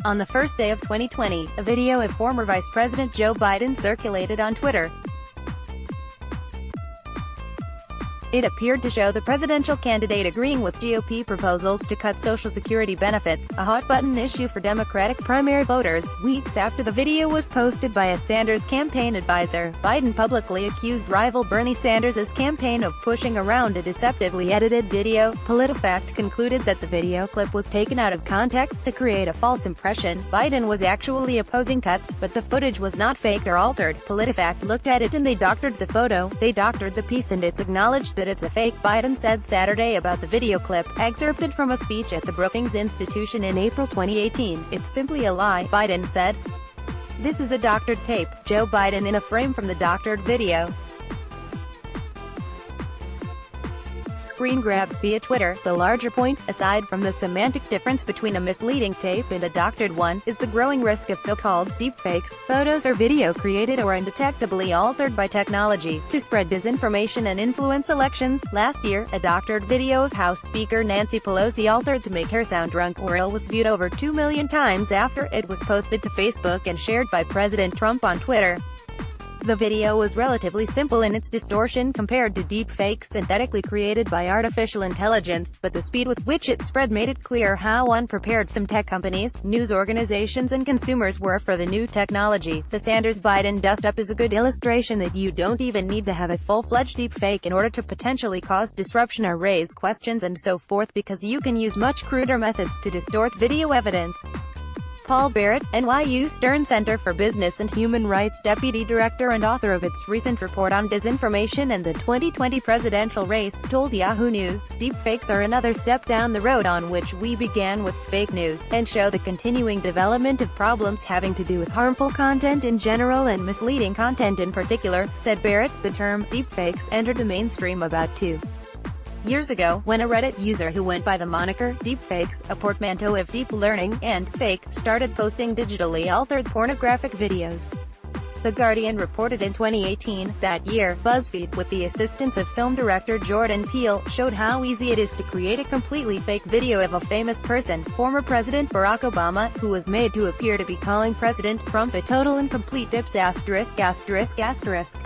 On the first day of 2020, a video of former Vice President Joe Biden circulated on Twitter. It appeared to show the presidential candidate agreeing with GOP proposals to cut Social Security benefits, a hot-button issue for Democratic primary voters. Weeks after the video was posted by a Sanders campaign advisor, Biden publicly accused rival Bernie Sanders' campaign of pushing around a deceptively edited video. PolitiFact concluded that the video clip was taken out of context to create a false impression. Biden was actually opposing cuts, but the footage was not faked or altered. PolitiFact looked at it and they doctored the photo, they doctored the piece, and it's acknowledged that it's a fake, Biden said Saturday about the video clip, excerpted from a speech at the Brookings Institution in April 2018. It's simply a lie, Biden said. This is a doctored tape. Joe Biden in a frame from the doctored video. Screen grab via Twitter. The larger point, aside from the semantic difference between a misleading tape and a doctored one, is the growing risk of so-called deepfakes, photos or video created or undetectably altered by technology, to spread disinformation and influence elections. Last year, a doctored video of House Speaker Nancy Pelosi altered to make her sound drunk or ill was viewed over 2 million times after it was posted to Facebook and shared by President Trump on Twitter. The video was relatively simple in its distortion compared to deepfakes synthetically created by artificial intelligence, but the speed with which it spread made it clear how unprepared some tech companies, news organizations and consumers were for the new technology. The Sanders-Biden dust-up is a good illustration that you don't even need to have a full-fledged deepfake in order to potentially cause disruption or raise questions and so forth, because you can use much cruder methods to distort video evidence. Paul Barrett, NYU Stern Center for Business and Human Rights Deputy Director and author of its recent report on disinformation and the 2020 presidential race, told Yahoo News, "Deepfakes are another step down the road on which we began with fake news, and show the continuing development of problems having to do with harmful content in general and misleading content in particular," said Barrett. The term deepfakes entered the mainstream about 2 years ago, when a Reddit user who went by the moniker deepfakes, a portmanteau of deep learning and fake, started posting digitally altered pornographic videos. The Guardian reported in 2018. That year, BuzzFeed, with the assistance of film director Jordan Peele, showed how easy it is to create a completely fake video of a famous person, former President Barack Obama, who was made to appear to be calling President Trump a total and complete dips asterisk asterisk asterisk.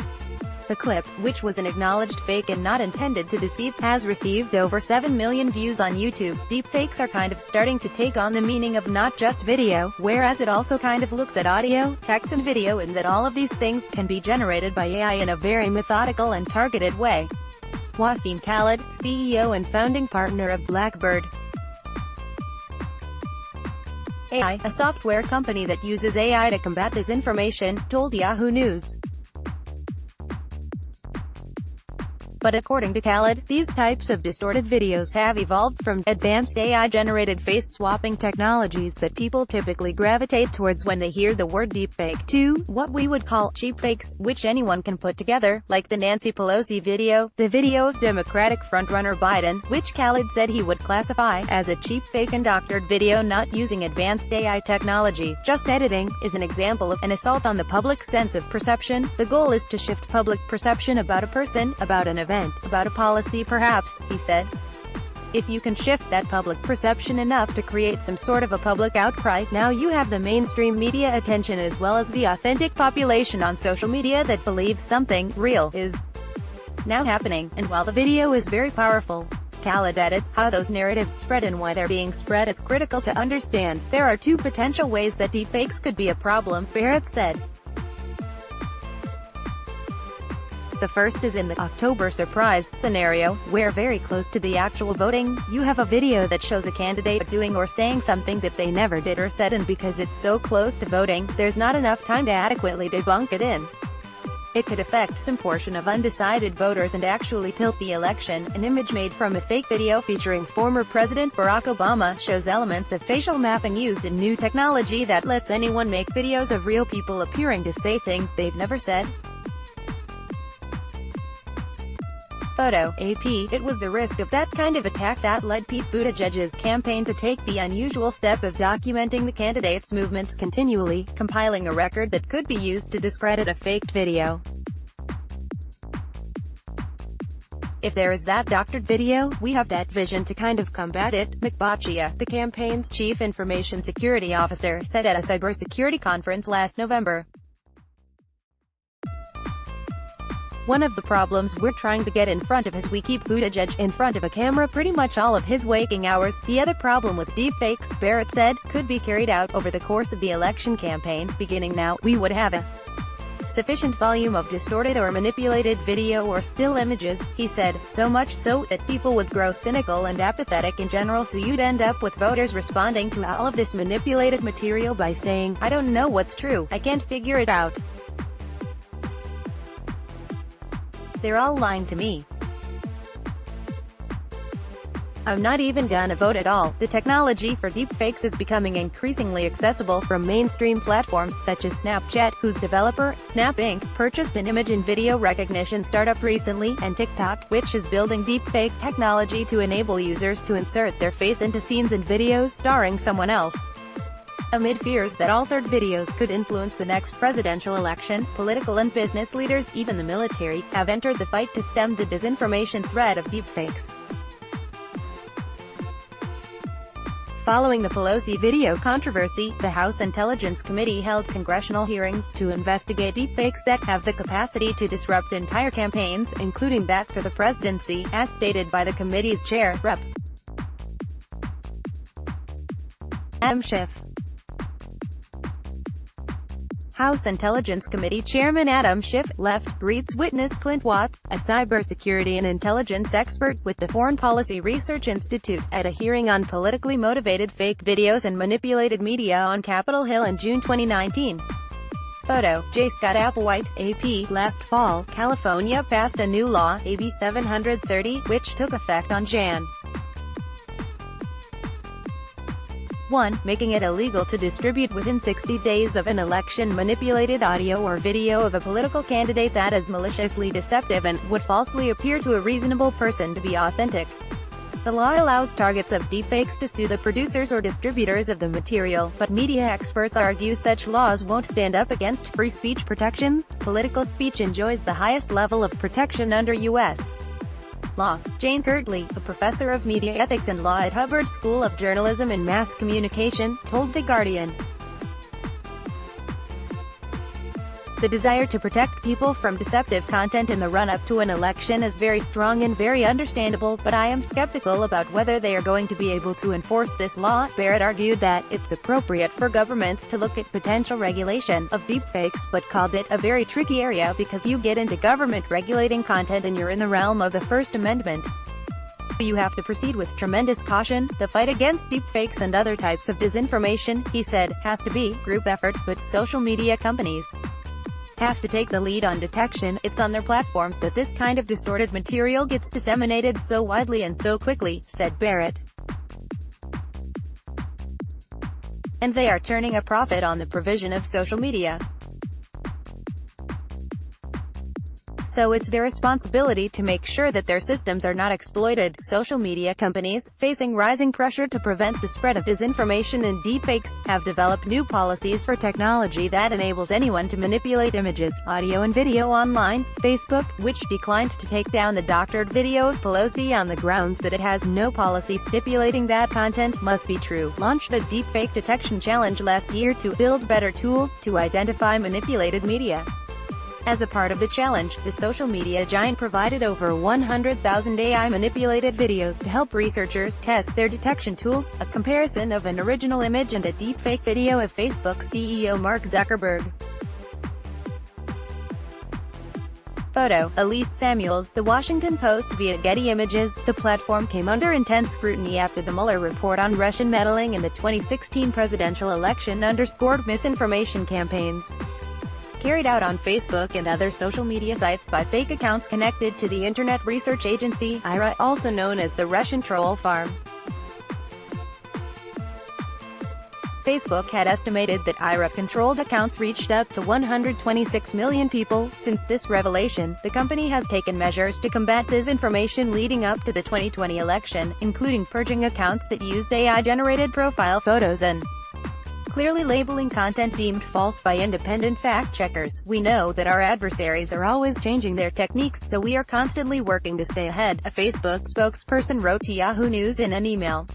The clip, which was an acknowledged fake and not intended to deceive, has received over 7 million views on YouTube. Deepfakes are kind of starting to take on the meaning of not just video, whereas it also kind of looks at audio, text and video, and that all of these things can be generated by AI in a very methodical and targeted way. Wasim Khalid, CEO and founding partner of Blackbird AI, a software company that uses AI to combat disinformation, told Yahoo News. But according to Khalid, these types of distorted videos have evolved from advanced AI-generated face-swapping technologies that people typically gravitate towards when they hear the word deepfake, to what we would call cheap fakes, which anyone can put together, like the Nancy Pelosi video. The video of Democratic frontrunner Biden, which Khalid said he would classify as a cheap fake and doctored video not using advanced AI technology, just editing, is an example of an assault on the public's sense of perception. The goal is to shift public perception about a person, about an event, about a policy perhaps, he said. If you can shift that public perception enough to create some sort of a public outcry, now you have the mainstream media attention as well as the authentic population on social media that believes something real is now happening. And while the video is very powerful, Khalid added, how those narratives spread and why they're being spread is critical to understand. There are 2 potential ways that deepfakes could be a problem, Barrett said. The first is in the October surprise scenario, where very close to the actual voting, you have a video that shows a candidate doing or saying something that they never did or said, and because it's so close to voting, there's not enough time to adequately debunk it in. It could affect some portion of undecided voters and actually tilt the election. An image made from a fake video featuring former President Barack Obama shows elements of facial mapping used in new technology that lets anyone make videos of real people appearing to say things they've never said. Photo, AP. It was the risk of that kind of attack that led Pete Buttigieg's campaign to take the unusual step of documenting the candidate's movements continually, compiling a record that could be used to discredit a faked video. If there is that doctored video, we have that vision to kind of combat it, McBachia, the campaign's chief information security officer, said at a cybersecurity conference last November. One of the problems we're trying to get in front of is we keep Buttigieg in front of a camera pretty much all of his waking hours. The other problem with deepfakes, Barrett said, could be carried out over the course of the election campaign. Beginning now, we would have a sufficient volume of distorted or manipulated video or still images, he said, so much so that people would grow cynical and apathetic in general, so you'd end up with voters responding to all of this manipulated material by saying, I don't know what's true, I can't figure it out. They're all lying to me. I'm not even gonna vote at all. The technology for deepfakes is becoming increasingly accessible from mainstream platforms such as Snapchat, whose developer, Snap Inc., purchased an image and video recognition startup recently, and TikTok, which is building deepfake technology to enable users to insert their face into scenes and videos starring someone else. Amid fears that altered videos could influence the next presidential election, political and business leaders, even the military, have entered the fight to stem the disinformation threat of deepfakes. Following the Pelosi video controversy, the House Intelligence Committee held congressional hearings to investigate deepfakes that have the capacity to disrupt entire campaigns, including that for the presidency, as stated by the committee's chair, Rep. Adam Schiff. House Intelligence Committee Chairman Adam Schiff, left, greets witness Clint Watts, a cybersecurity and intelligence expert with the Foreign Policy Research Institute, at a hearing on politically motivated fake videos and manipulated media on Capitol Hill in June 2019. Photo, J. Scott Applewhite, AP. Last fall, California passed a new law, AB 730, which took effect on Jan. 1. Making it illegal to distribute within 60 days of an election manipulated audio or video of a political candidate that is maliciously deceptive and would falsely appear to a reasonable person to be authentic. The law allows targets of deepfakes to sue the producers or distributors of the material, but media experts argue such laws won't stand up against free speech protections. Political speech enjoys the highest level of protection under U.S. law. Jane Kirtley, a professor of media ethics and law at Hubbard School of Journalism and Mass Communication, told The Guardian. The desire to protect people from deceptive content in the run-up to an election is very strong and very understandable, but I am skeptical about whether they are going to be able to enforce this law. Barrett argued that it's appropriate for governments to look at potential regulation of deepfakes, but called it a very tricky area because you get into government regulating content and you're in the realm of the First Amendment. So you have to proceed with tremendous caution. The fight against deepfakes and other types of disinformation, he said, has to be group effort, but social media companies have to take the lead on detection. It's on their platforms that this kind of distorted material gets disseminated so widely and so quickly, said Barrett. And they are turning a profit on the provision of social media. So it's their responsibility to make sure that their systems are not exploited. Social media companies, facing rising pressure to prevent the spread of disinformation and deepfakes, have developed new policies for technology that enables anyone to manipulate images, audio and video online. Facebook, which declined to take down the doctored video of Pelosi on the grounds that it has no policy stipulating that content must be true, launched a deepfake detection challenge last year to build better tools to identify manipulated media. As a part of the challenge, the social media giant provided over 100,000 AI-manipulated videos to help researchers test their detection tools, a comparison of an original image and a deepfake video of Facebook CEO Mark Zuckerberg. Photo, Elise Samuels, The Washington Post. Via Getty Images, the platform came under intense scrutiny after the Mueller report on Russian meddling in the 2016 presidential election underscored misinformation campaigns carried out on Facebook and other social media sites by fake accounts connected to the Internet Research Agency, IRA, also known as the Russian troll farm. Facebook had estimated that IRA-controlled accounts reached up to 126 million people. Since this revelation, the company has taken measures to combat disinformation leading up to the 2020 election, including purging accounts that used AI-generated profile photos and clearly labeling content deemed false by independent fact-checkers. We know that our adversaries are always changing their techniques, so we are constantly working to stay ahead, a Facebook spokesperson wrote to Yahoo News in an email.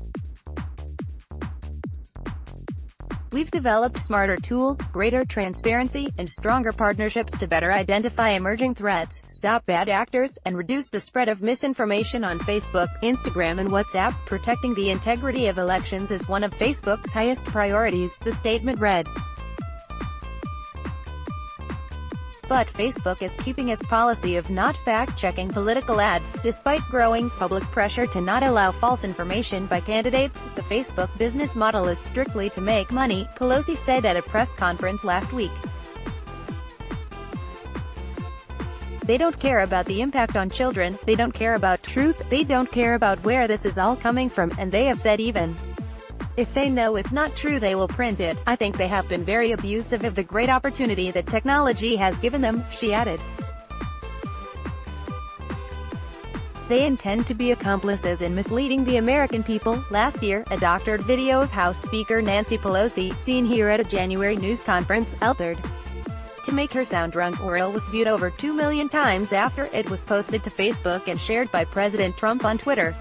We've developed smarter tools, greater transparency, and stronger partnerships to better identify emerging threats, stop bad actors, and reduce the spread of misinformation on Facebook, Instagram and WhatsApp. Protecting the integrity of elections is one of Facebook's highest priorities, the statement read. But Facebook is keeping its policy of not fact-checking political ads, despite growing public pressure to not allow false information by candidates. The Facebook business model is strictly to make money, Pelosi said at a press conference last week. They don't care about the impact on children, they don't care about truth, they don't care about where this is all coming from, and they have said even if they know it's not true they will print it. I think they have been very abusive of the great opportunity that technology has given them, she added. They intend to be accomplices in misleading the American people. Last year, a doctored video of House Speaker Nancy Pelosi, seen here at a January news conference, altered to make her sound drunk or ill, was viewed over 2 million times after it was posted to Facebook and shared by President Trump on Twitter.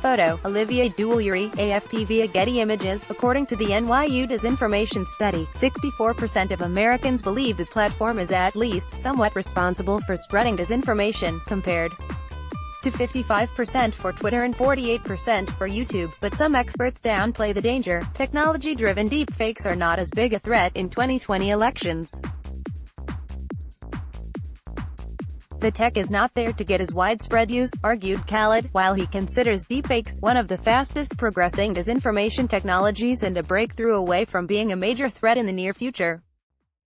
Photo: Olivier Deuliere, AFP via Getty Images. According to the NYU disinformation study, 64% of Americans believe the platform is at least somewhat responsible for spreading disinformation, compared to 55% for Twitter and 48% for YouTube. But some experts downplay the danger. Technology-driven deepfakes are not as big a threat in 2020 elections. The tech is not there to get as widespread use, argued Khaled, while he considers deepfakes one of the fastest progressing disinformation technologies and a breakthrough away from being a major threat in the near future.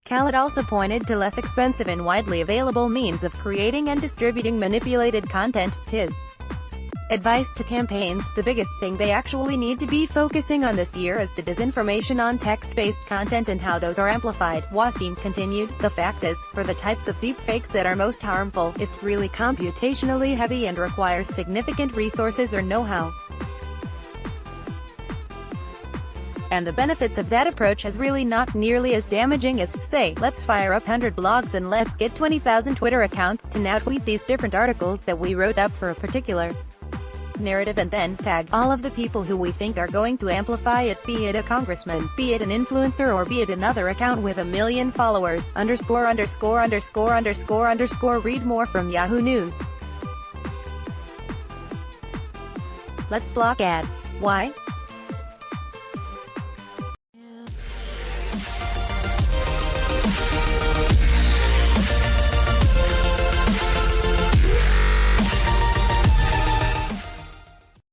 Khaled also pointed to less expensive and widely available means of creating and distributing manipulated content. His advice to campaigns: the biggest thing they actually need to be focusing on this year is the disinformation on text-based content and how those are amplified. Wasim continued, the fact is, for the types of deepfakes that are most harmful, it's really computationally heavy and requires significant resources or know-how. And the benefits of that approach is really not nearly as damaging as, say, let's fire up 100 blogs and let's get 20,000 Twitter accounts to now tweet these different articles that we wrote up for a particular narrative and then tag all of the people who we think are going to amplify it, be it a congressman, be it an influencer, or be it another account with 1 million followers, _________. Read more from Yahoo News. Let's block ads. Why?